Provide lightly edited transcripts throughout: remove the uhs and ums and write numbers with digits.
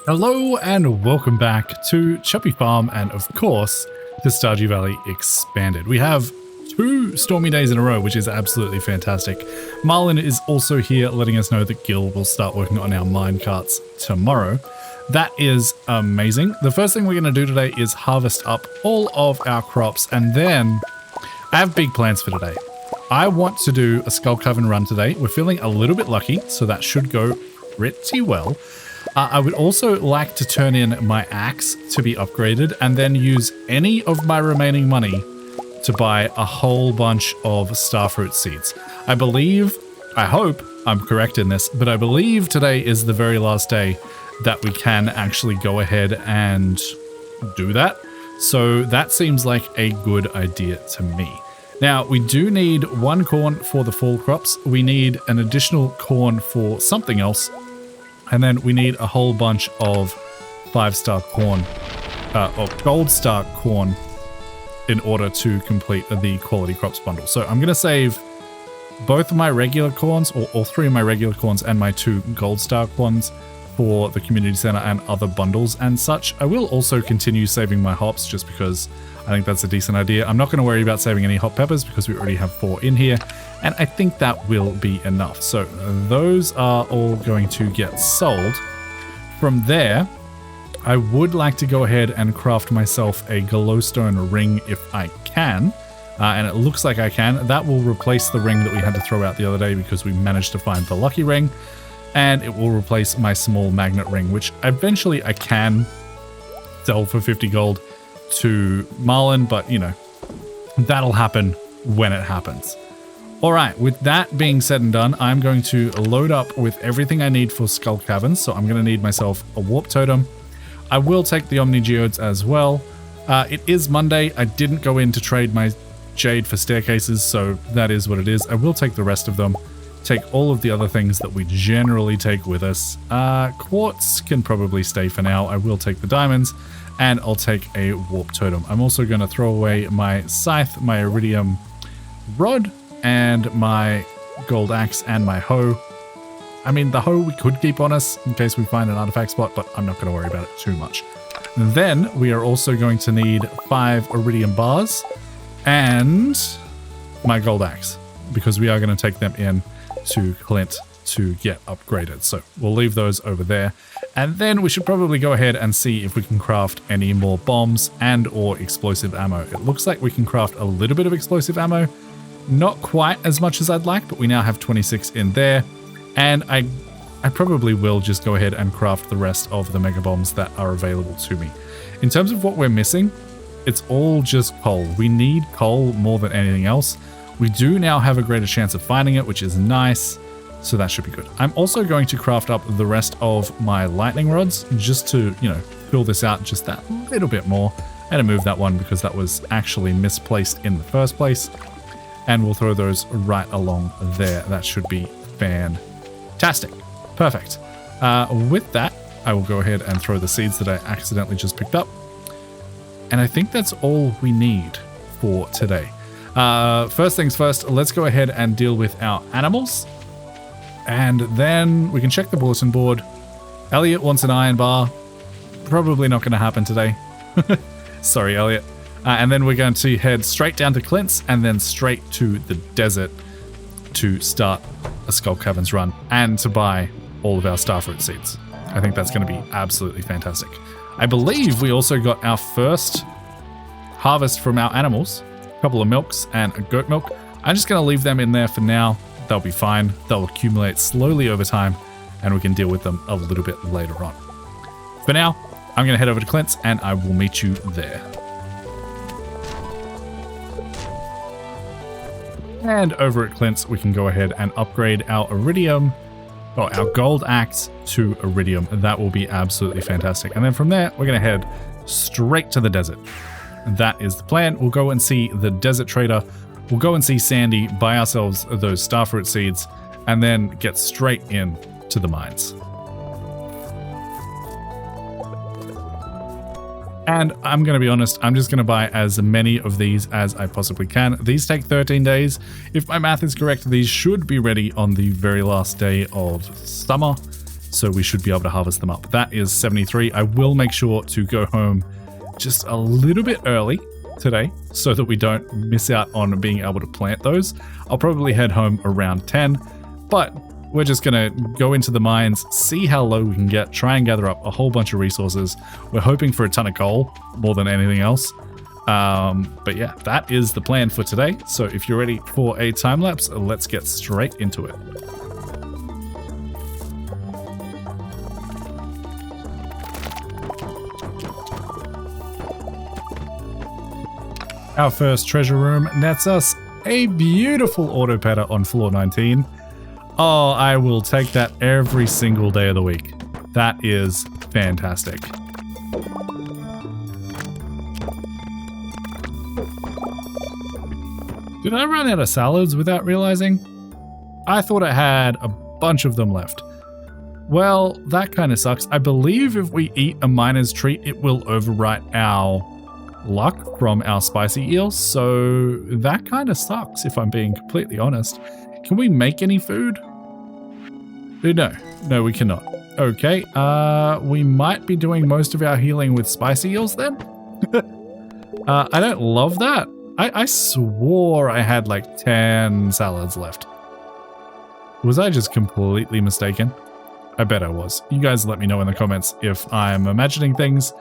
Hello and welcome back to Chubby Farm and of course the Stardew Valley Expanded. We have 2 stormy days in a row, which is absolutely fantastic. Marlin is also here letting us know that Gil will start working on our mine carts tomorrow. That is amazing. The first thing we're going to do today is harvest up all of our crops, and then I have big plans for today. I want to do a Skull Cavern run today. We're feeling a little bit lucky, so that should go pretty well. I would also like to turn in my axe to be upgraded and then use any of my remaining money to buy a whole bunch of starfruit seeds. I hope I'm correct in this, but I believe today is the very last day that we can actually go ahead and do that. So that seems like a good idea to me. Now, we do need 1 corn for the fall crops. We need an additional corn for something else. And then we need a whole bunch of 5-star corn, or gold star corn in order to complete the quality crops bundle. So I'm going to save both of my regular corns, or all 3 of my regular corns and my 2 gold star corns for the community center and other bundles and such. I will also continue saving my hops just because I think that's a decent idea. I'm not going to worry about saving any hot peppers because we already have 4 in here, and I think that will be enough. So those are all going to get sold. From there, I would like to go ahead and craft myself a glowstone ring if I can, and it looks like I can. That will replace the ring that we had to throw out the other day because we managed to find the lucky ring, and it will replace my small magnet ring, which eventually I can sell for 50 gold to Marlin, but you know, that'll happen when it happens. All right, with that being said and done, I'm going to load up with everything I need for Skull Cavern. So I'm going to need myself a warp totem. I will take the Omni Geodes as well. It is Monday. I didn't go in to trade my jade for staircases, so that is what it is. I will take the rest of them. Take all of the other things that we generally take with us. Quartz can probably stay for now. I will take the diamonds, and I'll take a warp totem. I'm also going to throw away my scythe, my iridium rod, and my gold axe, and my hoe. I mean, the hoe we could keep on us in case we find an artifact spot, but I'm not going to worry about it too much. Then we are also going to need 5 iridium bars and my gold axe, because we are going to take them in to Clint to get upgraded. So we'll leave those over there. And then we should probably go ahead and see if we can craft any more bombs and or explosive ammo. It looks like we can craft a little bit of explosive ammo. Not quite as much as I'd like, but we now have 26 in there. And I probably will just go ahead and craft the rest of the mega bombs that are available to me. In terms of what we're missing, it's all just coal. We need coal more than anything else. We do now have a greater chance of finding it, which is nice. So that should be good. I'm also going to craft up the rest of my lightning rods just to, you know, fill this out just that little bit more. And to move that one because that was actually misplaced in the first place. And we'll throw those right along there. That should be fantastic. Perfect. With that, I will go ahead and throw the seeds that I accidentally just picked up. And I think that's all we need for today. First things first, let's go ahead and deal with our animals. And then we can check the bulletin board. Elliot wants an iron bar. Probably not going to happen today. Sorry, Elliot. And then we're going to head straight down to Clint's and then straight to the desert to start a Skull Caverns run and to buy all of our starfruit seeds. I think that's going to be absolutely fantastic. I believe we also got our first harvest from our animals. A couple of milks and a goat milk. I'm just going to leave them in there for now. They'll be fine. They'll accumulate slowly over time, and we can deal with them a little bit later on. For now, I'm going to head over to Clint's, and I will meet you there. And over at Clint's, we can go ahead and upgrade our iridium, or our gold axe to iridium. That will be absolutely fantastic. And then from there, we're going to head straight to the desert. That is the plan. We'll go and see the desert trader. We'll go and see Sandy, buy ourselves those starfruit seeds, and then get straight in to the mines. And I'm going to be honest, I'm just going to buy as many of these as I possibly can. These take 13 days. If my math is correct, these should be ready on the very last day of summer. So we should be able to harvest them up. That is 73. I will make sure to go home just a little bit early today so that we don't miss out on being able to plant those. I'll probably head home around 10, but we're just going to go into the mines, see how low we can get, try and gather up a whole bunch of resources. We're hoping for a ton of coal more than anything else. But yeah, that is the plan for today. So if you're ready for a time lapse, let's get straight into it. Our first treasure room nets us a beautiful auto petter on floor 19. Oh, I will take that every single day of the week. That is fantastic. Did I run out of salads without realizing? I thought I had a bunch of them left. Well, that kind of sucks. I believe if we eat a miner's treat, it will overwrite our luck from our spicy eels, so that kind of sucks if I'm being completely honest. Can we make any food? No, we cannot. Okay, we might be doing most of our healing with spicy eels then? I don't love that. I swore I had like 10 salads left. Was I just completely mistaken? I bet I was. You guys let me know in the comments if I'm imagining things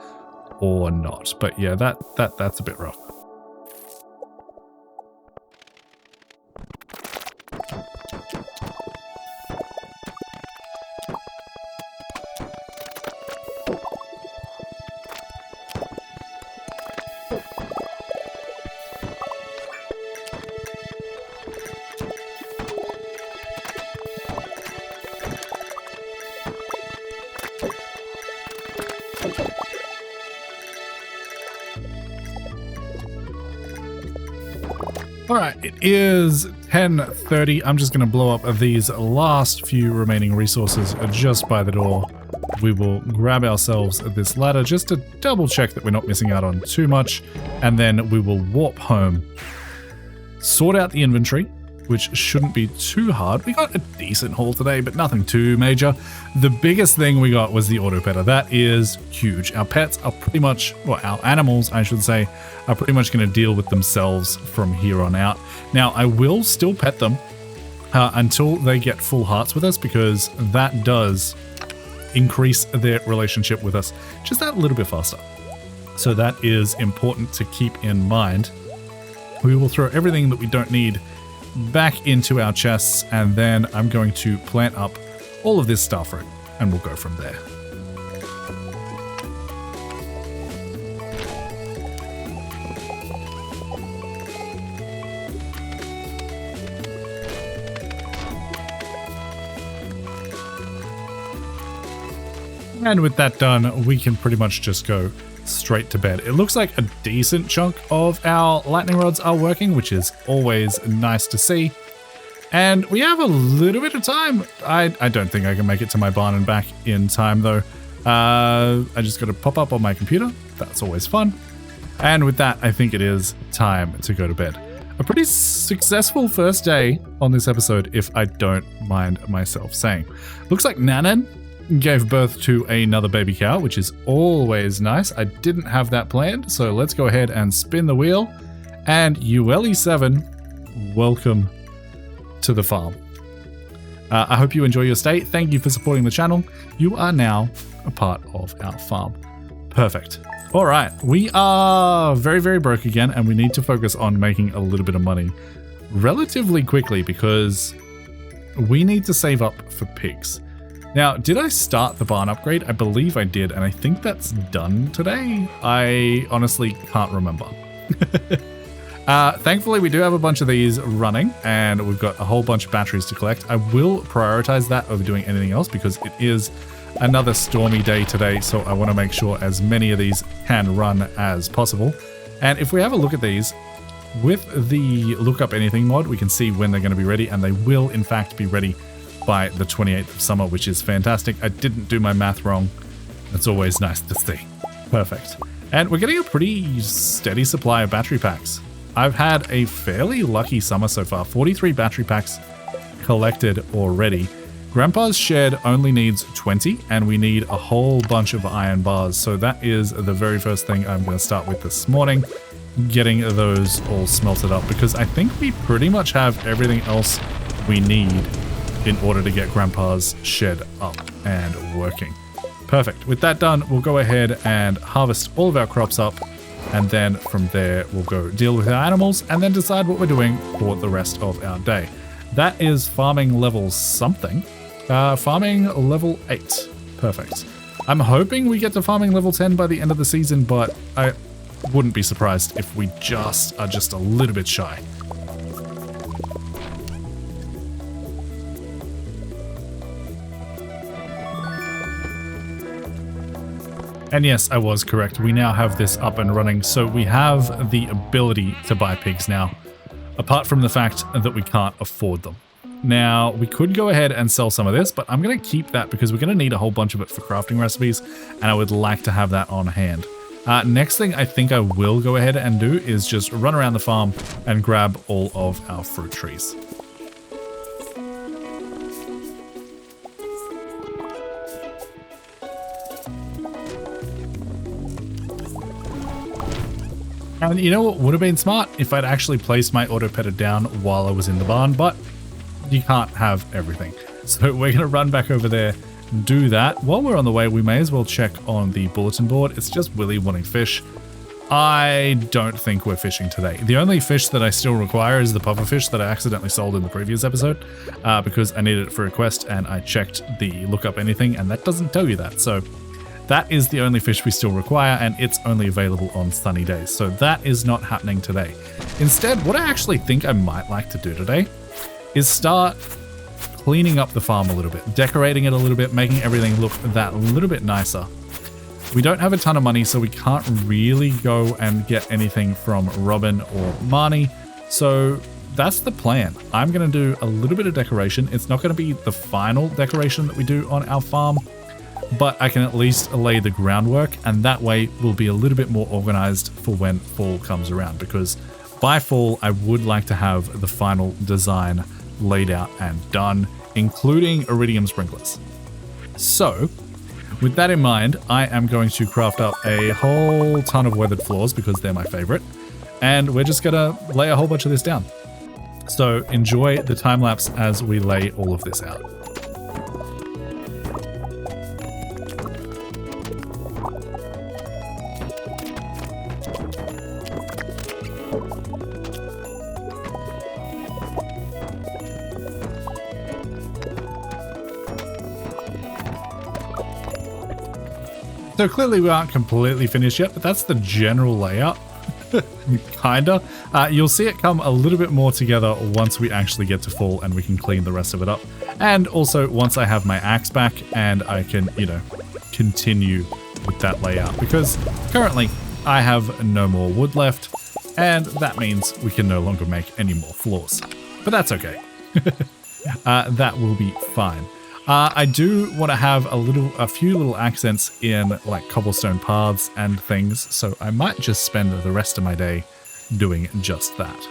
or not. But yeah, that's a bit rough. All right, it is 10:30. I'm just going to blow up these last few remaining resources just by the door. We will grab ourselves this ladder just to double check that we're not missing out on too much. And then we will warp home, sort out the inventory, which shouldn't be too hard. We got a decent haul today, but nothing too major. The biggest thing we got was the auto petter. That is huge. Our pets are pretty much, well, our animals, I should say, are pretty much going to deal with themselves from here on out. Now, I will still pet them until they get full hearts with us, because that does increase their relationship with us just that little bit faster. So that is important to keep in mind. We will throw everything that we don't need back into our chests, and then I'm going to plant up all of this starfruit, and we'll go from there. And with that done, we can pretty much just go straight to bed. It looks like a decent chunk of our lightning rods are working, which is always nice to see. And we have a little bit of time. I don't think I can make it to my barn and back in time though. I just got to pop up on my computer. That's always fun. And with that, I think it is time to go to bed. A pretty successful first day on this episode, if I don't mind myself saying. Looks like Nanan gave birth to another baby cow, which is always nice. I didn't have that planned, so let's go ahead and spin the wheel. And ULE7, welcome to the farm. I hope you enjoy your stay. Thank you for supporting the channel. You are now a part of our farm. Perfect. All right, we are very, very broke again, and we need to focus on making a little bit of money relatively quickly because we need to save up for pigs. Now, did I start the barn upgrade? I believe I did, and I think that's done today. I honestly can't remember. Thankfully, we do have a bunch of these running, and we've got a whole bunch of batteries to collect. I will prioritize that over doing anything else because it is another stormy day today, so I want to make sure as many of these can run as possible. And if we have a look at these, with the Look Up Anything mod, we can see when they're going to be ready, and they will, in fact, be ready by the 28th of summer, which is fantastic. I didn't do my math wrong. That's always nice to see. Perfect. And we're getting a pretty steady supply of battery packs. I've had a fairly lucky summer so far. 43 battery packs collected already. Grandpa's shed only needs 20 and we need a whole bunch of iron bars. So that is the very first thing I'm going to start with this morning, getting those all smelted up, because I think we pretty much have everything else we need in order to get Grandpa's shed up and working. Perfect. With that done, we'll go ahead and harvest all of our crops up, and then from there we'll go deal with our animals and then decide what we're doing for the rest of our day. That is farming level something. Farming level 8. Perfect. I'm hoping we get to farming level 10 by the end of the season, but I wouldn't be surprised if we are just a little bit shy. And yes, I was correct. We now have this up and running, so we have the ability to buy pigs now, apart from the fact that we can't afford them. Now, we could go ahead and sell some of this, but I'm going to keep that because we're going to need a whole bunch of it for crafting recipes, and I would like to have that on hand. Next thing I think I will go ahead and do is just run around the farm and grab all of our fruit trees. And you know what would have been smart? If I'd actually placed my auto petter down while I was in the barn, but you can't have everything. So we're going to run back over there, do that. While we're on the way, we may as well check on the bulletin board. It's just Willie wanting fish. I don't think we're fishing today. The only fish that I still require is the pufferfish that I accidentally sold in the previous episode because I needed it for a quest and I checked the look up anything and that doesn't tell you that. So that is the only fish we still require, and it's only available on sunny days. So that is not happening today. Instead, what I actually think I might like to do today is start cleaning up the farm a little bit, decorating it a little bit, making everything look that little bit nicer. We don't have a ton of money, so we can't really go and get anything from Robin or Marnie. So that's the plan. I'm going to do a little bit of decoration. It's not going to be the final decoration that we do on our farm, but I can at least lay the groundwork, and that way we'll be a little bit more organized for when fall comes around, because by fall I would like to have the final design laid out and done, including iridium sprinklers. So with that in mind, I am going to craft up a whole ton of weathered floors because they're my favorite, and we're just gonna lay a whole bunch of this down. So enjoy the time lapse as we lay all of this out. So clearly we aren't completely finished yet, but that's the general layout. Kinda. You'll see it come a little bit more together once we actually get to fall and we can clean the rest of it up. And also once I have my axe back and I can, continue with that layout, because currently I have no more wood left, and that means we can no longer make any more floors. But that's okay. That will be fine. I do want to have a few little accents in like cobblestone paths and things, so I might just spend the rest of my day doing just that.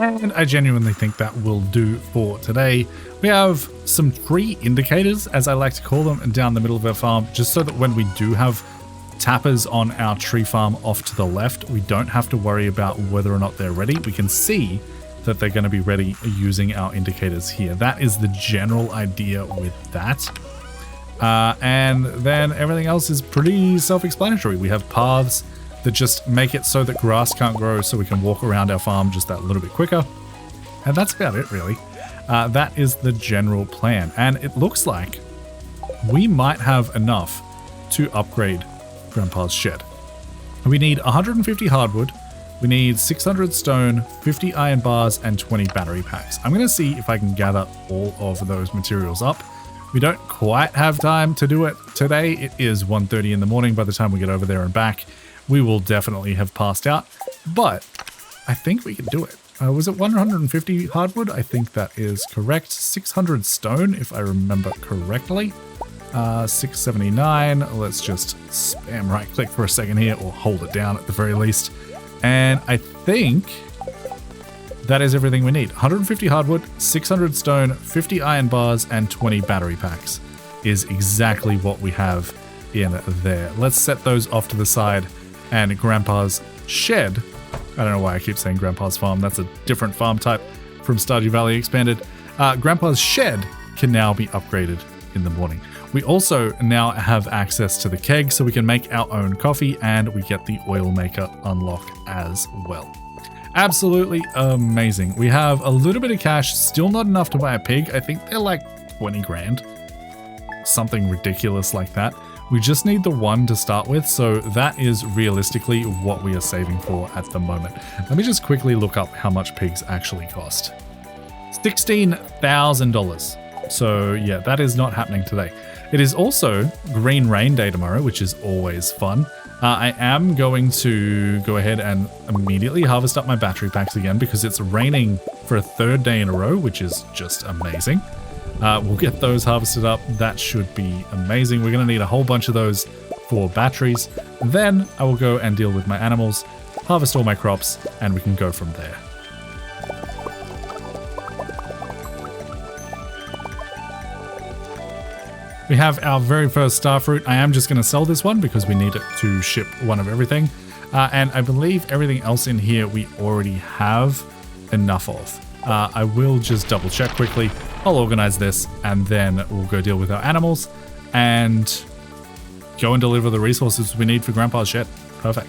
And I genuinely think that will do for today. We have some tree indicators, as I like to call them, down the middle of our farm, just so that when we do have tappers on our tree farm off to the left, we don't have to worry about whether or not they're ready. We can see that they're going to be ready using our indicators here. That is the general idea with that. And then everything else is pretty self-explanatory. We have paths that just make it so that grass can't grow, so we can walk around our farm just that little bit quicker. And that's about it, really. That is the general plan. And it looks like we might have enough to upgrade Grandpa's shed. We need 150 hardwood, we need 600 stone, 50 iron bars, and 20 battery packs. I'm going to see if I can gather all of those materials up. We don't quite have time to do it today. It is 1:30 in the morning by the time we get over there and back. We will definitely have passed out, but I think we can do it. was it 150 hardwood? I think that is correct. 600 stone, if I remember correctly. 679. Let's just spam right click for a second here, or hold it down at the very least. And I think that is everything we need. 150 hardwood, 600 stone, 50 iron bars, and 20 battery packs is exactly what we have in there. Let's set those off to the side, and Grandpa's shed, I don't know why I keep saying Grandpa's farm, that's a different farm type from Stardew Valley Expanded. Grandpa's shed can now be upgraded in the morning. We also now have access to the keg, so we can make our own coffee, and we get the oil maker unlock as well. Absolutely amazing. We have a little bit of cash, still not enough to buy a pig. I think they're like 20 grand, something ridiculous like that. We just need the one to start with, so that is realistically what we are saving for at the moment. Let me just quickly look up how much pigs actually cost. $16,000. So yeah, that is not happening today. It is also Green Rain Day tomorrow, which is always fun. I am going to go ahead and immediately harvest up my battery packs again because it's raining for a third day in a row, which is just amazing. We'll get those harvested up. That should be amazing. We're going to need a whole bunch of those for batteries. Then I will go and deal with my animals, harvest all my crops, and we can go from there. We have our very first starfruit. I am just going to sell this one because we need it to ship one of everything. And I believe everything else in here we already have enough of. I will just double check quickly. I'll organize this and then we'll go deal with our animals and go and deliver the resources we need for Grandpa's shed. Perfect.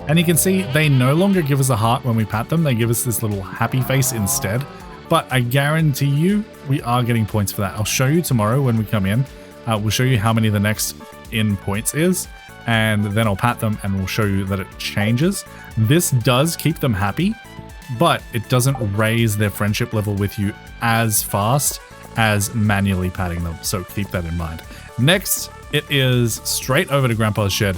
And you can see they no longer give us a heart when we pat them. They give us this little happy face instead. But I guarantee you we are getting points for that. I'll show you tomorrow when we come in. We'll show you how many the next in points is. And then I'll pat them and we'll show you that it changes. This does keep them happy, but it doesn't raise their friendship level with you as fast as manually patting them. So keep that in mind. Next, it is straight over to Grandpa's shed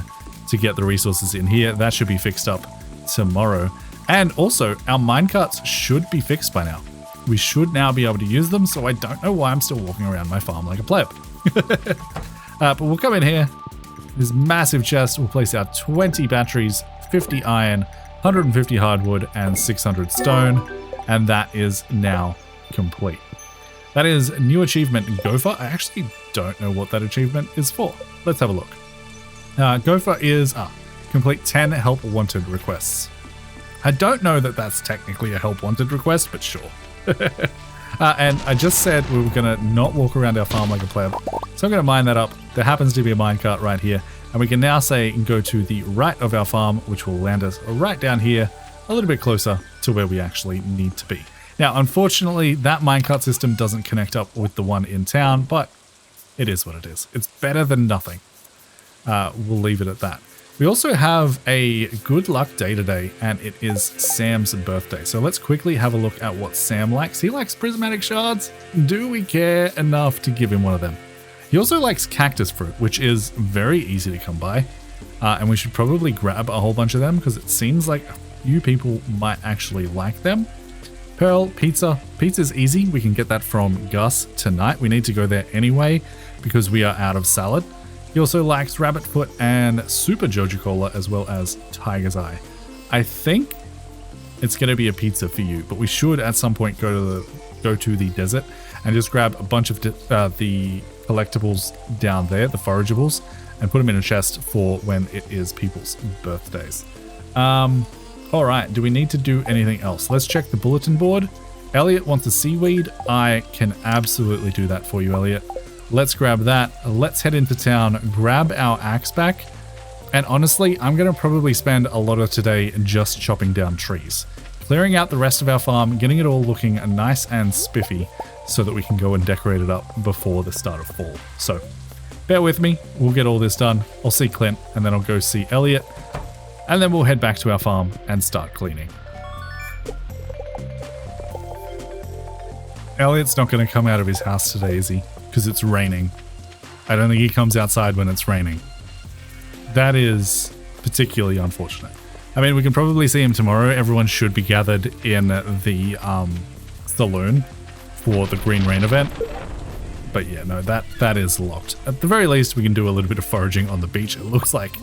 to get the resources in here. That should be fixed up tomorrow. And also, our minecarts should be fixed by now. We should now be able to use them, so I don't know why I'm still walking around my farm like a pleb. But we'll come in here. This massive chest, we'll place our 20 batteries, 50 iron, 150 hardwood, and 600 stone. And that is now complete. That is new achievement Gopher. I actually don't know what that achievement is for. Let's have a look. Gopher is complete 10 help wanted requests. I don't know that that's technically a help wanted request, but sure. And I just said we were going to not walk around our farm like a pleb. So I'm going to mine that up. There happens to be a minecart right here. And we can now say go to the right of our farm, which will land us right down here, a little bit closer to where we actually need to be. Now, unfortunately, that minecart system doesn't connect up with the one in town, but it is what it is. It's better than nothing. We'll leave it at that. We also have a good luck day today, and it is Sam's birthday. So let's quickly have a look at what Sam likes. He likes prismatic shards. Do we care enough to give him one of them? He also likes cactus fruit, which is very easy to come by. And we should probably grab a whole bunch of them because it seems like a few people might actually like them. Pearl, pizza. Pizza's easy. We can get that from Gus tonight. We need to go there anyway because we are out of salad. He also likes rabbit foot and super Joja Cola as well as Tiger's Eye. I think it's going to be a pizza for you, but we should at some point go to the desert and just grab a bunch of the collectibles down there, the forageables, and put them in a chest for when it is people's birthdays. All right, do we need to do anything else? Let's check the bulletin board. Elliot wants a seaweed. I can absolutely do that for you, Elliot. Let's grab that. Let's head into town, grab our axe back. And honestly, I'm going to probably spend a lot of today just chopping down trees, clearing out the rest of our farm, getting it all looking nice and spiffy so that we can go and decorate it up before the start of fall. So bear with me. We'll get all this done. I'll see Clint and then I'll go see Elliot. And then we'll head back to our farm and start cleaning. Elliot's not going to come out of his house today, is he? Because it's raining. I don't think he comes outside when it's raining. That is particularly unfortunate. I mean, we can probably see him tomorrow. Everyone should be gathered in the saloon for the Green Rain event. But yeah, no, that is locked. At the very least, we can do a little bit of foraging on the beach. It looks like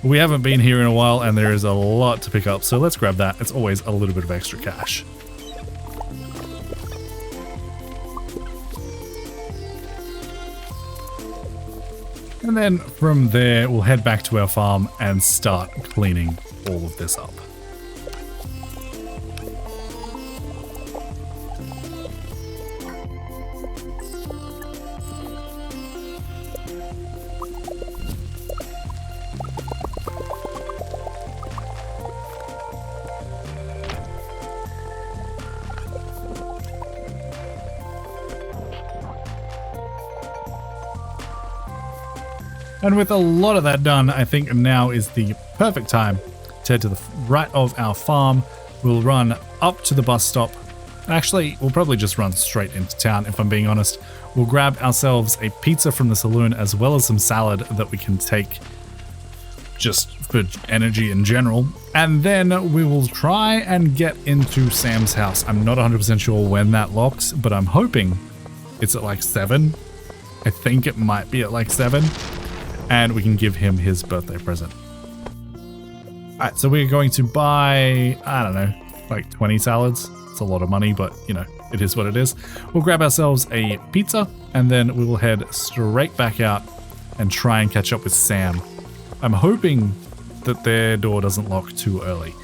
we haven't been here in a while and there is a lot to pick up. So let's grab that. It's always a little bit of extra cash. And then from there, we'll head back to our farm and start cleaning all of this up. And with a lot of that done, I think now is the perfect time to head to the right of our farm. We'll run up to the bus stop. Actually, we'll probably just run straight into town, if I'm being honest. We'll grab ourselves a pizza from the saloon as well as some salad that we can take just for energy in general. And then we will try and get into Sam's house. I'm not 100% sure when that locks, but I'm hoping it's at like 7. I think it might be at like 7. And we can give him his birthday present. Alright, so we're going to buy, I don't know, like 20 salads. It's a lot of money, but you know, it is what it is. We'll grab ourselves a pizza and then we will head straight back out and try and catch up with Sam. I'm hoping that their door doesn't lock too early.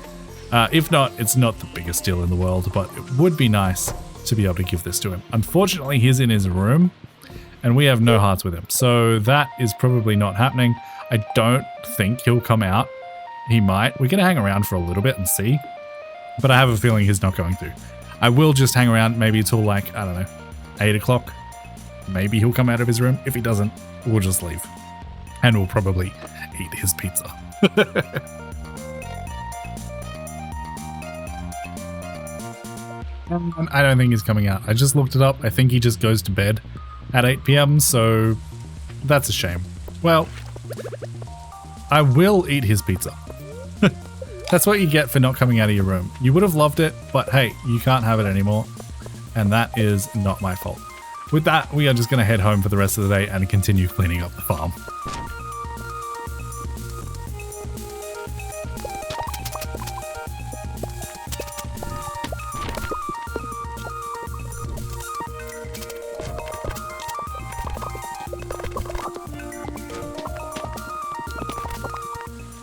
If not, it's not the biggest deal in the world, but it would be nice to be able to give this to him. Unfortunately, he's in his room. And we have no hearts with him. So that is probably not happening. I don't think he'll come out. He might. We're going to hang around for a little bit and see. But I have a feeling he's not going to. I will just hang around maybe till like, I don't know, 8 o'clock. Maybe he'll come out of his room. If he doesn't, we'll just leave. And we'll probably eat his pizza. I don't think he's coming out. I just looked it up. I think he just goes to bed at 8 p.m, so that's a shame. Well, I will eat his pizza. That's what you get for not coming out of your room. You would have loved it, but hey, you can't have it anymore, and that is not my fault. With that, we are just going to head home for the rest of the day and continue cleaning up the farm.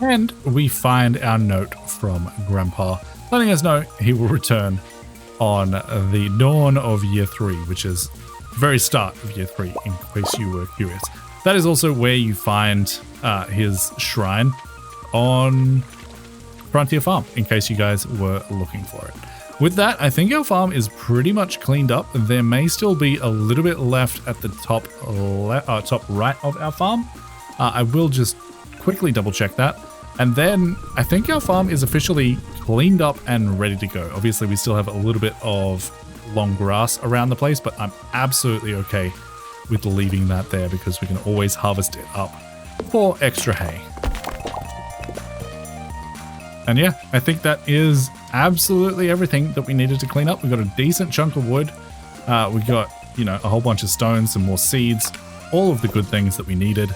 And we find our note from Grandpa, letting us know he will return on the dawn of year 3, which is the very start of year 3, in case you were curious. That is also where you find his shrine on Frontier Farm, in case you guys were looking for it. With that, I think our farm is pretty much cleaned up. There may still be a little bit left at the top right of our farm. I will just quickly double check that. And then I think our farm is officially cleaned up and ready to go. Obviously, we still have a little bit of long grass around the place, but I'm absolutely okay with leaving that there because we can always harvest it up for extra hay. And yeah, I think that is absolutely everything that we needed to clean up. We got a decent chunk of wood. We got, you know, a whole bunch of stones, some more seeds, all of the good things that we needed.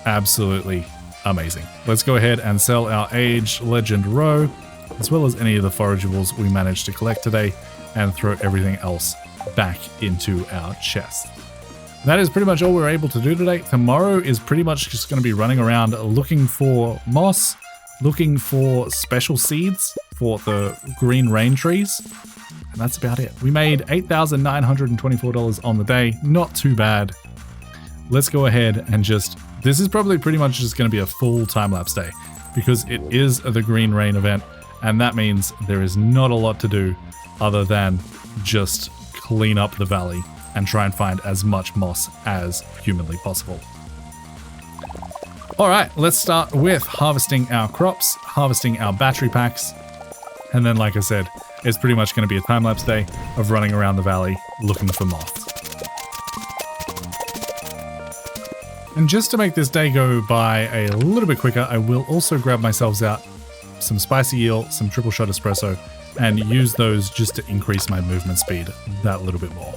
Absolutely amazing. Let's go ahead and sell our aged legend roe, as well as any of the forageables we managed to collect today, and throw everything else back into our chest. That is pretty much all we're able to do today. Tomorrow is pretty much just going to be running around looking for moss, looking for special seeds for the green rain trees, and that's about it. We made $8,924 on the day. Not too bad. Let's go ahead and this is probably pretty much just going to be a full time-lapse day because it is the Green Rain event, and that means there is not a lot to do other than just clean up the valley and try and find as much moss as humanly possible. All right, let's start with harvesting our crops, harvesting our battery packs, and then, like I said, it's pretty much going to be a time-lapse day of running around the valley looking for moss. And just to make this day go by a little bit quicker, I will also grab myself out some spicy eel, some triple shot espresso, and use those just to increase my movement speed that little bit more.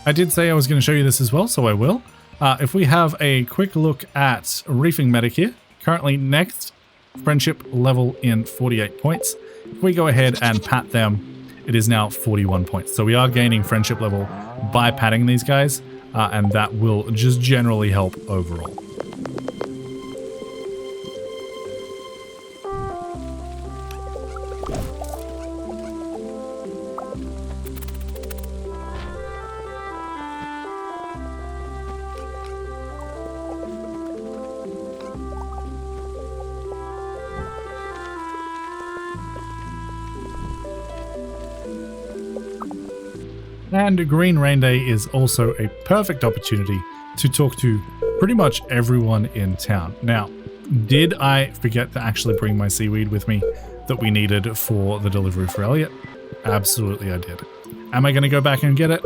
I did say I was going to show you this as well, so I will. If we have a quick look at Reefing Medic here, currently next friendship level in 48 points. If we go ahead and pat them, it is now 41 points. So we are gaining friendship level by patting these guys, and that will just generally help overall. And Green Rain Day is also a perfect opportunity to talk to pretty much everyone in town. Now, did I forget to actually bring my seaweed with me that we needed for the delivery for Elliot? Absolutely I did. Am I going to go back and get it?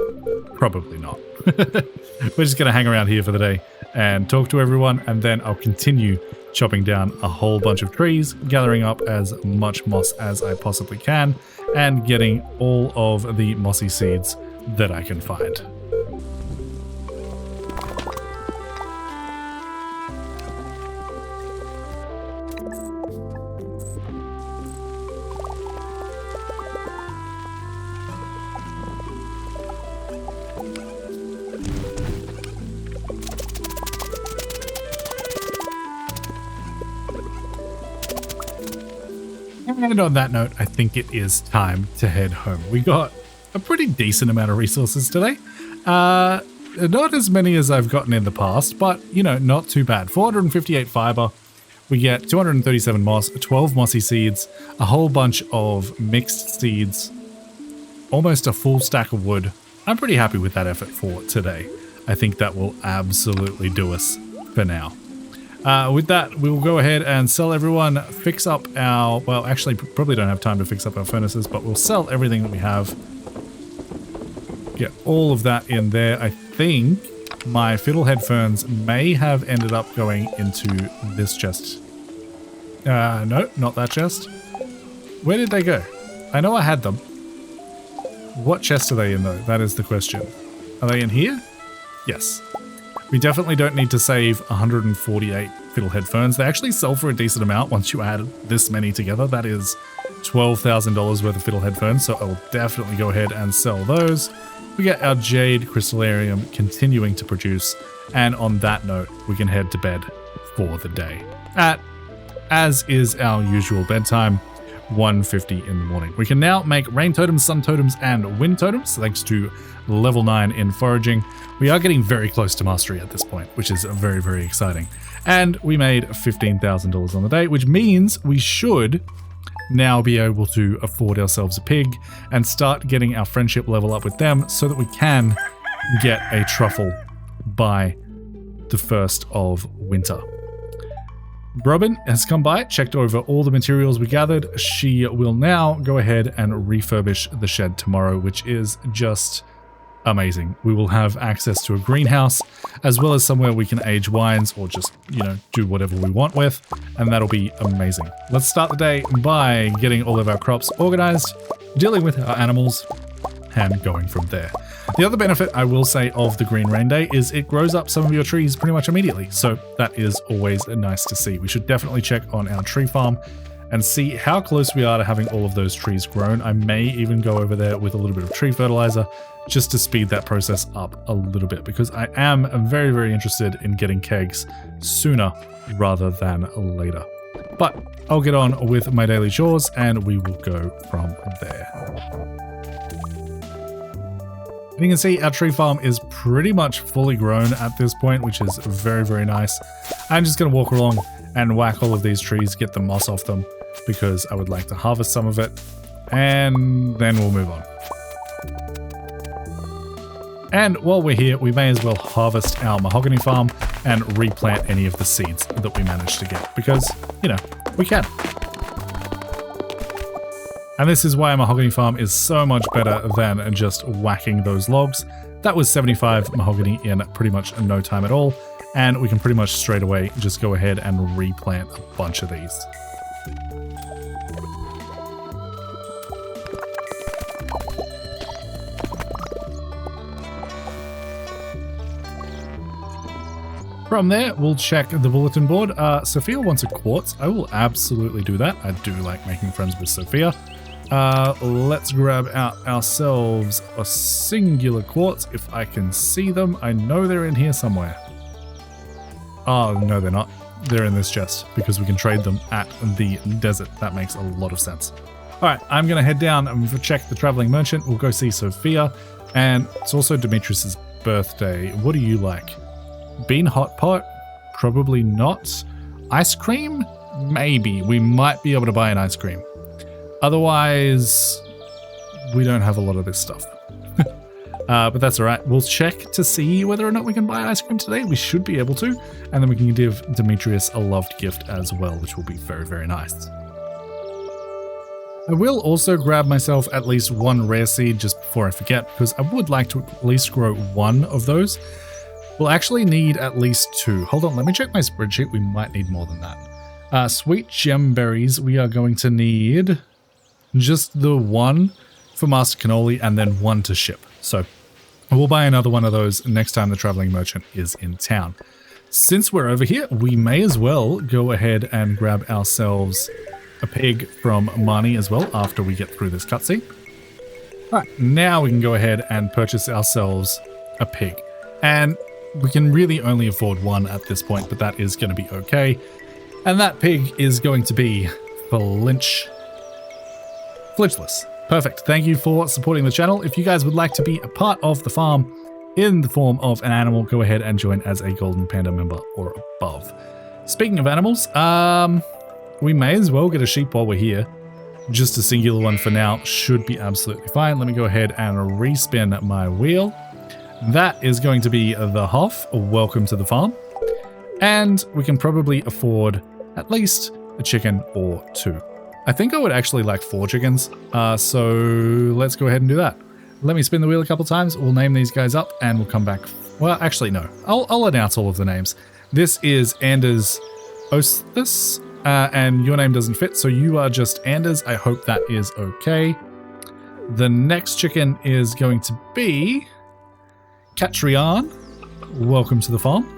Probably not. We're just going to hang around here for the day and talk to everyone, and then I'll continue chopping down a whole bunch of trees, gathering up as much moss as I possibly can, and getting all of the mossy seeds that I can find. And on that note, I think it is time to head home. We got a pretty decent amount of resources today. Not as many as I've gotten in the past, but, you know, not too bad. 458 fiber. We get 237 moss, 12 mossy seeds, a whole bunch of mixed seeds, almost a full stack of wood. I'm pretty happy with that effort for today. I think that will absolutely do us for now. With that, we will go ahead and sell everyone, fix up our, well, actually probably don't have time to fix up our furnaces, but we'll sell everything that we have. Get all of that in there. I think my fiddlehead ferns may have ended up going into this chest. No, not that chest. Where did they go? I know I had them. What chest are they in though? That is the question. Are they in here? Yes. We definitely don't need to save 148 fiddlehead ferns. They actually sell for a decent amount once you add this many together. That is $12,000 worth of fiddlehead ferns, so I will definitely go ahead and sell those. We get our jade crystallarium continuing to produce, and on that note, we can head to bed for the day. As is our usual bedtime, 1:50 in the morning. We can now make rain totems, sun totems, and wind totems, thanks to level 9 in foraging. We are getting very close to mastery at this point, which is very, very exciting. And we made $15,000 on the day, which means we should now be able to afford ourselves a pig and start getting our friendship level up with them so that we can get a truffle by the 1st of winter. Robin has come by, checked over all the materials we gathered. She will now go ahead and refurbish the shed tomorrow, which is just amazing. We will have access to a greenhouse as well as somewhere we can age wines or just, you know, do whatever we want with, and that'll be amazing. Let's start the day by getting all of our crops organized, dealing with our animals, and going from there. The other benefit I will say of the Green Rain Day is it grows up some of your trees pretty much immediately, so that is always nice to see. We should definitely check on our tree farm and see how close we are to having all of those trees grown. I may even go over there with a little bit of tree fertilizer just to speed that process up a little bit, because I am very, very interested in getting kegs sooner rather than later. But I'll get on with my daily chores and we will go from there. You can see our tree farm is pretty much fully grown at this point, which is very, very nice. I'm just going to walk along and whack all of these trees, get the moss off them, because I would like to harvest some of it, and then we'll move on. And while we're here, we may as well harvest our mahogany farm and replant any of the seeds that we managed to get, because, you know, we can. And this is why a mahogany farm is so much better than just whacking those logs. That was 75 mahogany in pretty much no time at all. And we can pretty much straight away just go ahead and replant a bunch of these. From there, we'll check the bulletin board. Sophia wants a quartz. I will absolutely do that. I do like making friends with Sophia. Let's grab out ourselves a singular quartz if I can see them. I know they're in here somewhere. Oh, no, they're not. They're in this chest because we can trade them at the desert. That makes a lot of sense. All right, I'm going to head down and check the traveling merchant. We'll go see Sophia. And it's also Demetrius's birthday. What do you like? Bean hot pot? Probably not. Ice cream? Maybe. We might be able to buy an ice cream. Otherwise, we don't have a lot of this stuff. But that's all right. We'll check to see whether or not we can buy ice cream today. We should be able to. And then we can give Demetrius a loved gift as well, which will be very, very nice. I will also grab myself at least one rare seed just before I forget, because I would like to at least grow one of those. We'll actually need at least two. Hold on, let me check my spreadsheet. We might need more than that. Sweet gem berries, we are going to need just the one for Master Cannoli and then one to ship. So we'll buy another one of those next time the traveling merchant is in town. Since we're over here, we may as well go ahead and grab ourselves a pig from Marnie as well after we get through this cutscene. All right, now we can go ahead and purchase ourselves a pig. And we can really only afford one at this point, but that is going to be okay. And that pig is going to be Flintless. Perfect. Thank you for supporting the channel. If you guys would like to be a part of the farm in the form of an animal, go ahead and join as a Golden Panda member or above. Speaking of animals, we may as well get a sheep while we're here. Just a singular one for now should be absolutely fine. Let me go ahead and respin my wheel. That is going to be the Hoff. Welcome to the farm. And we can probably afford at least a chicken or two. I think I would actually like 4 chickens. So let's go ahead and do that. Let me spin the wheel a couple times. We'll name these guys up and we'll come back. Well, actually, no. I'll announce all of the names. This is Anders Osthus, and your name doesn't fit, so you are just Anders. I hope that is okay. The next chicken is going to be Catrion. Welcome to the farm.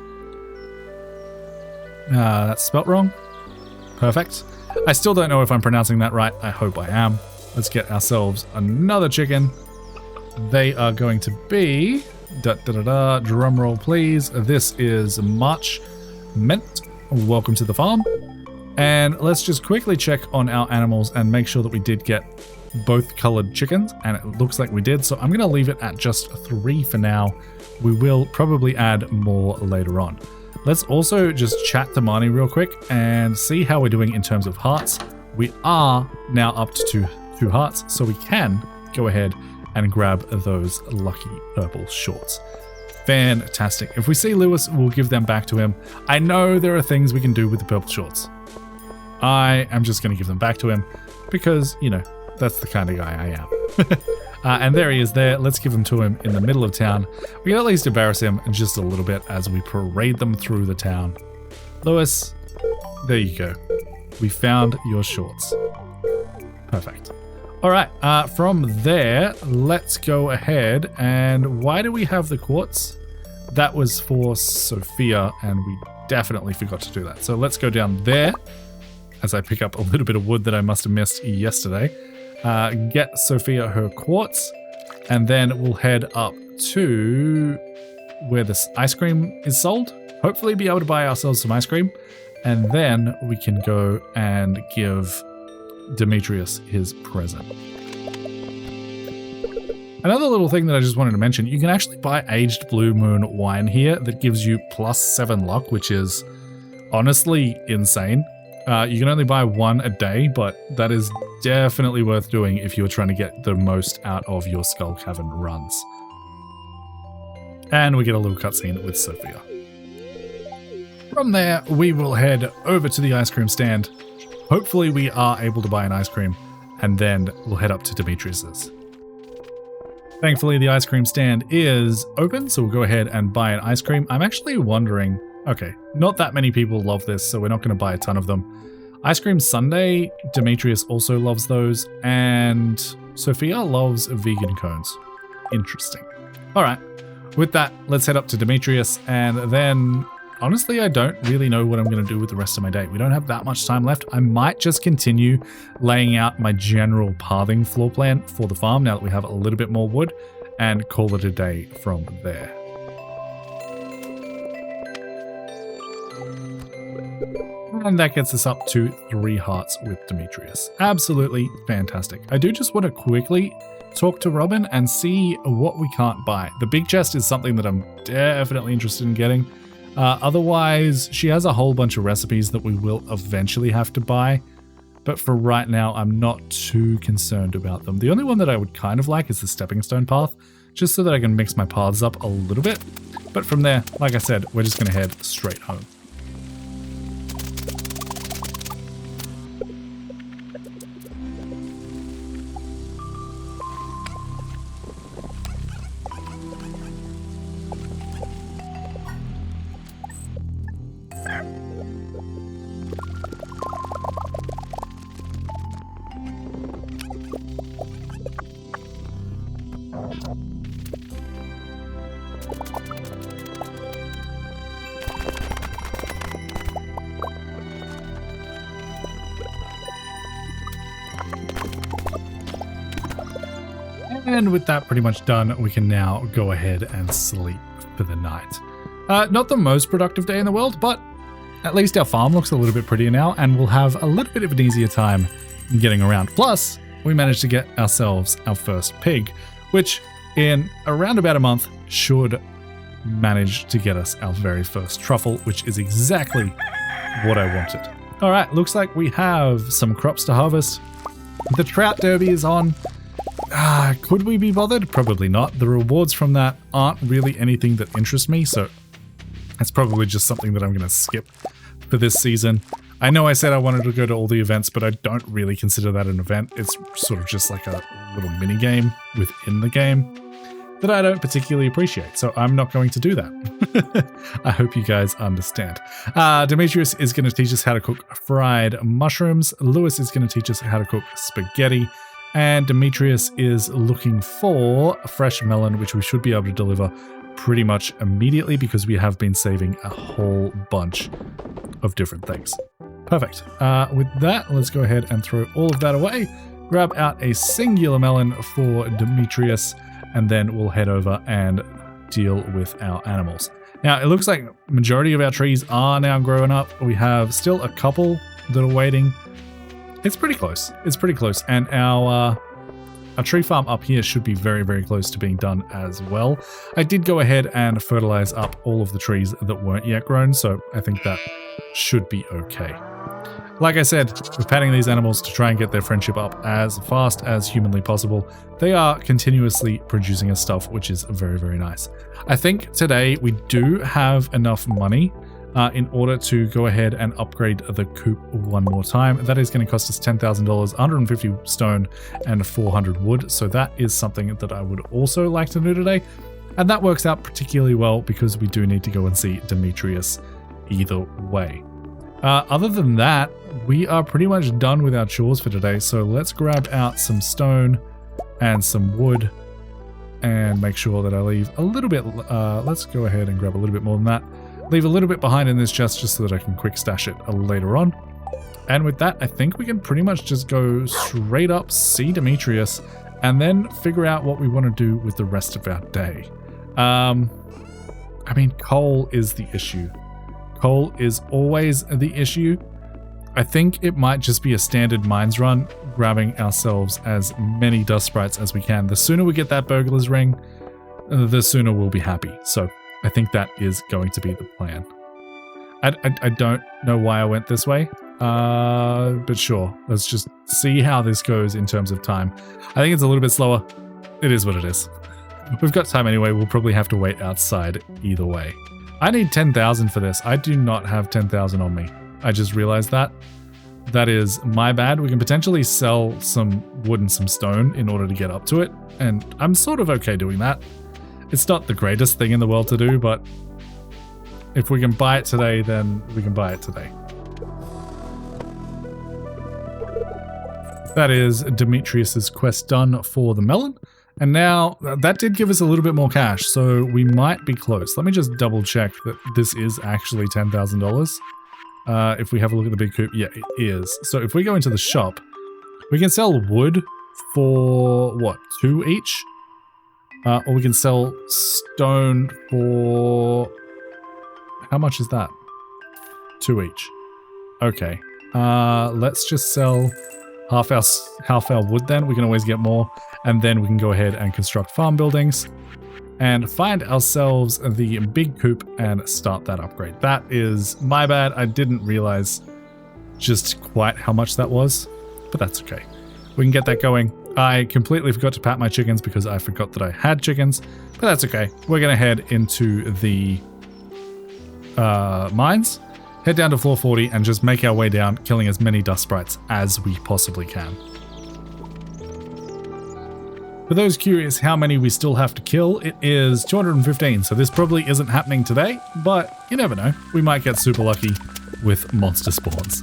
That's spelt wrong. Perfect. I still don't know if I'm pronouncing that right. I hope I am. Let's get ourselves another chicken. They are going to be... drum roll, please. This is March Mint. Welcome to the farm. And let's just quickly check on our animals and make sure that we did get both colored chickens, and it looks like we did. So I'm going to leave it at just 3 for now. We will probably add more later on. Let's also just chat to Marnie real quick and see how we're doing in terms of hearts. We are now up to 2 hearts, so we can go ahead and grab those lucky purple shorts. Fantastic. If we see Lewis, we'll give them back to him. I know there are things we can do with the purple shorts. I am just going to give them back to him because, you know, that's the kind of guy I am. And there he is there. Let's give him to him in the middle of town. We can at least embarrass him just a little bit as we parade them through the town. Lewis, there you go. We found your shorts. Perfect. All right, from there, let's go ahead and why do we have the quartz? That was for Sophia, and we definitely forgot to do that. So let's go down there as I pick up a little bit of wood that I must have missed yesterday. Get Sophia her quartz, and then we'll head up to where this ice cream is sold. Hopefully be able to buy ourselves some ice cream, and then we can go and give Demetrius his present. Another little thing that I just wanted to mention, you can actually buy aged blue moon wine here that gives you +7 luck, which is honestly insane. You can only buy 1 a day, but that is definitely worth doing if you're trying to get the most out of your Skull Cavern runs. And we get a little cutscene with Sophia. From there, we will head over to the ice cream stand. Hopefully we are able to buy an ice cream, and then we'll head up to Demetrius's. Thankfully, the ice cream stand is open, so we'll go ahead and buy an ice cream. I'm actually wondering, okay, not that many people love this, so we're not going to buy a ton of them. Ice cream sundae, Demetrius also loves those, and Sophia loves vegan cones. Interesting. All right, with that, let's head up to Demetrius, and then honestly, I don't really know what I'm going to do with the rest of my day. We don't have that much time left. I might just continue laying out my general pathing floor plan for the farm now that we have a little bit more wood, and call it a day from there. And that gets us up to 3 hearts with Demetrius. Absolutely fantastic. I do just want to quickly talk to Robin and see what we can't buy. The big chest is something that I'm definitely interested in getting. Otherwise, she has a whole bunch of recipes that we will eventually have to buy. But for right now, I'm not too concerned about them. The only one that I would kind of like is the stepping stone path, just so that I can mix my paths up a little bit. But from there, like I said, we're just going to head straight home. And with that pretty much done, we can now go ahead and sleep for the night. Not the most productive day in the world, but at least our farm looks a little bit prettier now, and we'll have a little bit of an easier time getting around. Plus, we managed to get ourselves our first pig, which in around about a month should manage to get us our very first truffle, which is exactly what I wanted. All right, looks like we have some crops to harvest. The trout derby is on. Could we be bothered? Probably not. The rewards from that aren't really anything that interests me, so it's probably just something that I'm going to skip for this season. I know I said I wanted to go to all the events, but I don't really consider that an event. It's sort of just like a little mini game within the game that I don't particularly appreciate, so I'm not going to do that. I hope you guys understand. Demetrius is going to teach us how to cook fried mushrooms. Lewis is going to teach us how to cook spaghetti. And Demetrius is looking for a fresh melon, which we should be able to deliver pretty much immediately because we have been saving a whole bunch of different things. Perfect. With that, let's go ahead and throw all of that away, grab out a singular melon for Demetrius, and then we'll head over and deal with our animals. Now, it looks like majority of our trees are now growing up. We have still a couple that are waiting. It's pretty close. It's pretty close. And our tree farm up here should be very, very close to being done as well. I did go ahead and fertilize up all of the trees that weren't yet grown, so I think that should be okay. Like I said, we're patting these animals to try and get their friendship up as fast as humanly possible. They are continuously producing us stuff, which is very, very nice. I think today we do have enough money in order to go ahead and upgrade the coop one more time. That is going to cost us $10,000, 150 stone, and 400 wood. So that is something that I would also like to do today. And that works out particularly well because we do need to go and see Demetrius either way. Other than that, we are pretty much done with our chores for today. So let's grab out some stone and some wood and make sure that I leave a little bit. Let's go ahead and grab a little bit more than that. Leave a little bit behind in this chest just so that I can quick stash it later on. And with that, I think we can pretty much just go straight up, see Demetrius, and then figure out what we want to do with the rest of our day. I mean, coal is the issue. Coal is always the issue. I think it might just be a standard mines run, grabbing ourselves as many dust sprites as we can. The sooner we get that burglar's ring, the sooner we'll be happy. So I think that is going to be the plan. I don't know why I went this way, but sure. Let's just see how this goes in terms of time. I think it's a little bit slower. It is what it is. We've got time anyway. We'll probably have to wait outside either way. I need 10,000 for this. I do not have 10,000 on me. I just realized that. That is my bad. We can potentially sell some wood and some stone in order to get up to it, and I'm sort of okay doing that. It's not the greatest thing in the world to do, but if we can buy it today, then we can buy it today. That is Demetrius's quest done for the melon. And now that did give us a little bit more cash, so we might be close. Let me just double check that this is actually $10,000. If we have a look at the big coop, yeah, it is. So if we go into the shop, we can sell wood for what, 2 each? Or we can sell stone for, how much is that? 2 each. Okay. Let's just sell half our wood then. We can always get more. And then we can go ahead and construct farm buildings and find ourselves the big coop and start that upgrade. That is my bad. I didn't realize just quite how much that was, but that's okay. We can get that going. I completely forgot to pat my chickens because I forgot that I had chickens, but that's okay. We're going to head into the mines, head down to floor 40 and just make our way down, killing as many dust sprites as we possibly can. For those curious how many we still have to kill, it is 215, so this probably isn't happening today, but you never know. We might get super lucky with monster spawns.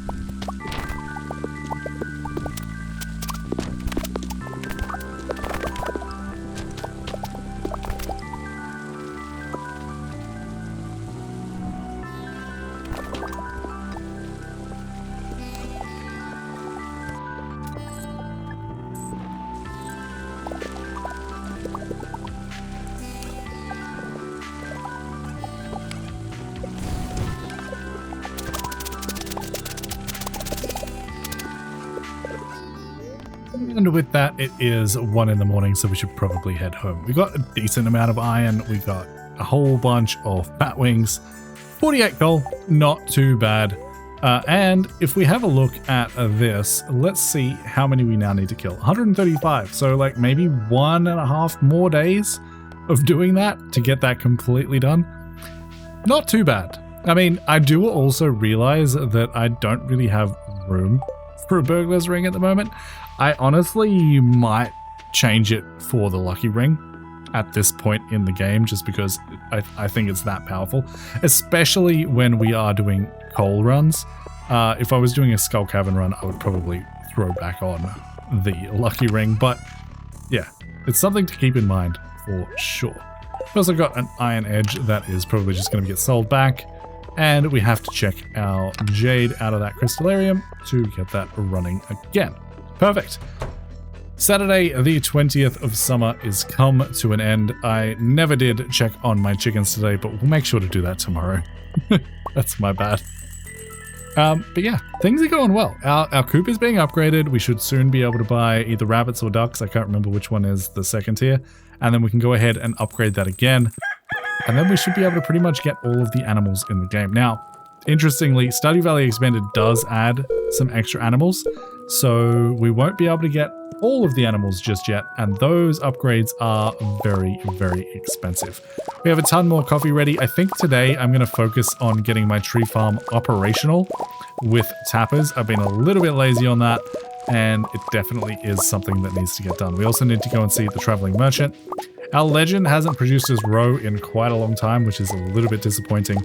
And with that, it is 1 in the morning, so we should probably head home. We got a decent amount of iron. We got a whole bunch of bat wings. 48 gold, not too bad. And if we have a look at this, let's see how many we now need to kill. 135. So like maybe 1.5 more days of doing that to get that completely done. Not too bad. I mean, I do also realize that I don't really have room for a burglar's ring at the moment. I honestly might change it for the lucky ring at this point in the game, just because I think it's that powerful, especially when we are doing coal runs. If I was doing a Skull Cavern run, I would probably throw back on the lucky ring, but yeah, it's something to keep in mind for sure. We also got an iron edge that is probably just going to get sold back, and we have to check our jade out of that crystallarium to get that running again. Perfect. Saturday, the 20th of summer is come to an end. I never did check on my chickens today, but we'll make sure to do that tomorrow. That's my bad. But yeah, things are going well. Our coop is being upgraded. We should soon be able to buy either rabbits or ducks. I can't remember which one is the second tier. And then we can go ahead and upgrade that again. And then we should be able to pretty much get all of the animals in the game. Now, interestingly, Stardew Valley Expanded does add some extra animals. So we won't be able to get all of the animals just yet, and those upgrades are very, very expensive. We have a ton more coffee ready. I think today I'm going to focus on getting my tree farm operational with tappers. I've been a little bit lazy on that, and it definitely is something that needs to get done. We also need to go and see the traveling merchant. Our legend hasn't produced his row in quite a long time, which is a little bit disappointing,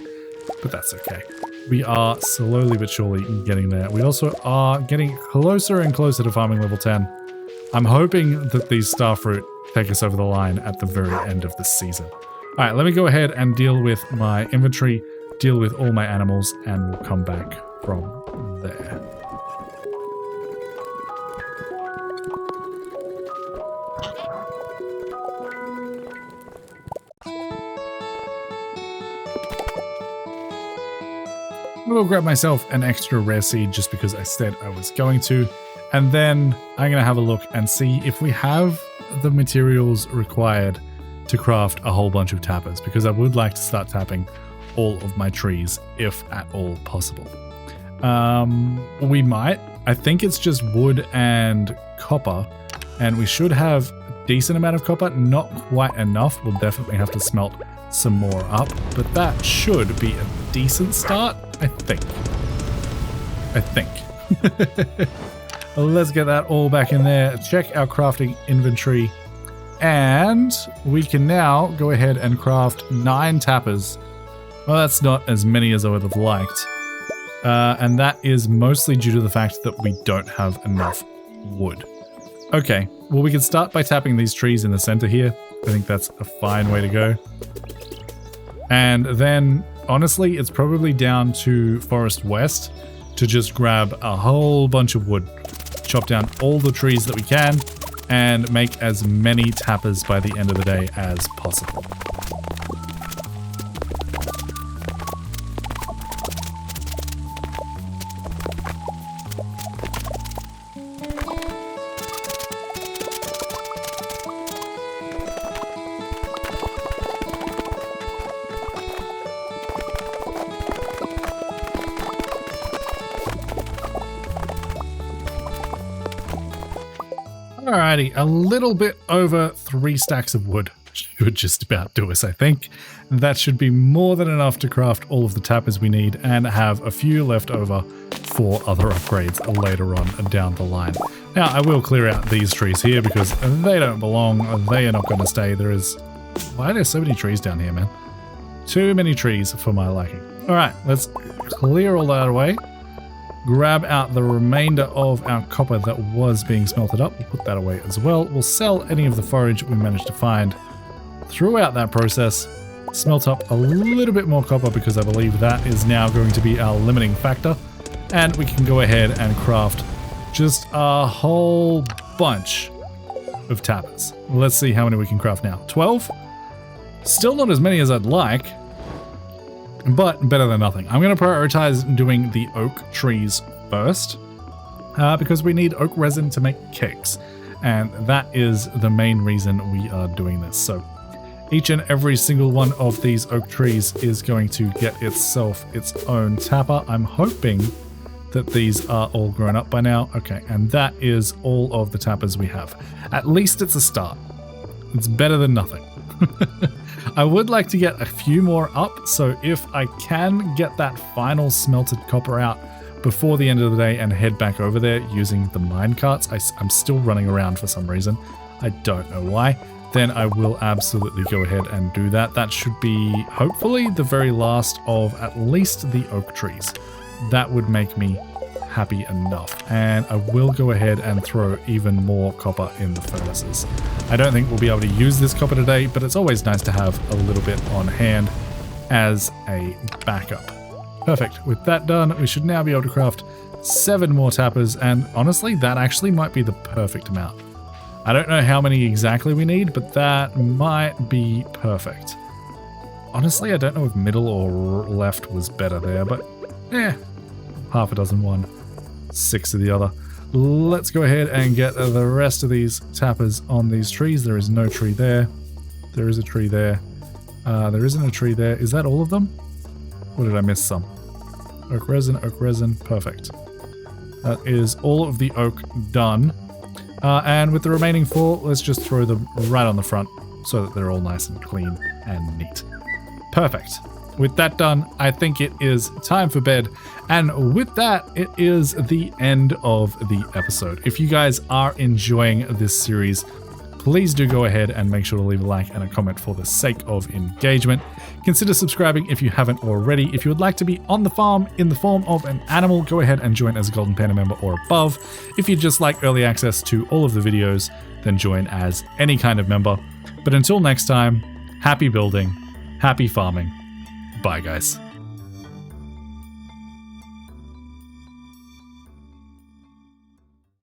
but that's okay. We are slowly but surely getting there. We also are getting closer and closer to farming level 10. I'm hoping that these starfruit take us over the line at the very end of this season. All right, let me go ahead and deal with my inventory, deal with all my animals, and we'll come back from there. I will grab myself an extra rare seed just because I said I was going to. And then I'm going to have a look and see if we have the materials required to craft a whole bunch of tappers, because I would like to start tapping all of my trees if at all possible. We might. I think it's just wood and copper, and we should have a decent amount of copper. Not quite enough. We'll definitely have to smelt some more up, but that should be a decent start, I think. Let's get that all back in there. Check our crafting inventory. And we can now go ahead and craft 9 tappers. Well, that's not as many as I would have liked. And that is mostly due to the fact that we don't have enough wood. Okay, well, we can start by tapping these trees in the center here. I think that's a fine way to go. And then, honestly, it's probably down to Forest West to just grab a whole bunch of wood, chop down all the trees that we can, and make as many tappers by the end of the day as possible. Alrighty, a little bit over 3 stacks of wood should just about do us, I think. That should be more than enough to craft all of the tappers we need and have a few left over for other upgrades later on down the line. Now, I will clear out these trees here because they don't belong. They are not going to stay. Why are there so many trees down here, man? Too many trees for my liking. Alright, let's clear all that away. Grab out the remainder of our copper that was being smelted up. We'll put that away as well. We'll sell any of the forage we managed to find throughout that process. Smelt up a little bit more copper because I believe that is now going to be our limiting factor. And we can go ahead and craft just a whole bunch of tappers. Let's see how many we can craft now. 12? Still not as many as I'd like, but better than nothing. I'm going to prioritize doing the oak trees first because we need oak resin to make cakes. And that is the main reason we are doing this. So each and every single one of these oak trees is going to get itself its own tapper. I'm hoping that these are all grown up by now. Okay, and that is all of the tappers we have. At least it's a start. It's better than nothing. I would like to get a few more up, so if I can get that final smelted copper out before the end of the day and head back over there using the mine carts, I'm still running around for some reason. I don't know why. Then I will absolutely go ahead and do that. That should be hopefully the very last of at least the oak trees. That would make me happy enough. And I will go ahead and throw even more copper in the furnaces. I don't think we'll be able to use this copper today, but it's always nice to have a little bit on hand as a backup. Perfect. With that done, we should now be able to craft 7 more tappers, and honestly, that actually might be the perfect amount. I don't know how many exactly we need, but that might be perfect. Honestly, I don't know if middle or left was better there, but half a dozen one, 6 of the other. Let's go ahead and get the rest of these tappers on these trees. There is no tree there. There is a tree there. There isn't a tree there. Is that all of them? Or did I miss some? Oak resin, perfect. That is all of the oak done. And with the remaining 4, let's just throw them right on the front so that they're all nice and clean and neat. Perfect. With that done, I think it is time for bed. And with that, it is the end of the episode. If you guys are enjoying this series, please do go ahead and make sure to leave a like and a comment for the sake of engagement. Consider subscribing if you haven't already. If you would like to be on the farm in the form of an animal, go ahead and join as a Golden Panda member or above. If you'd just like early access to all of the videos, then join as any kind of member. But until next time, happy building, happy farming. Bye, guys.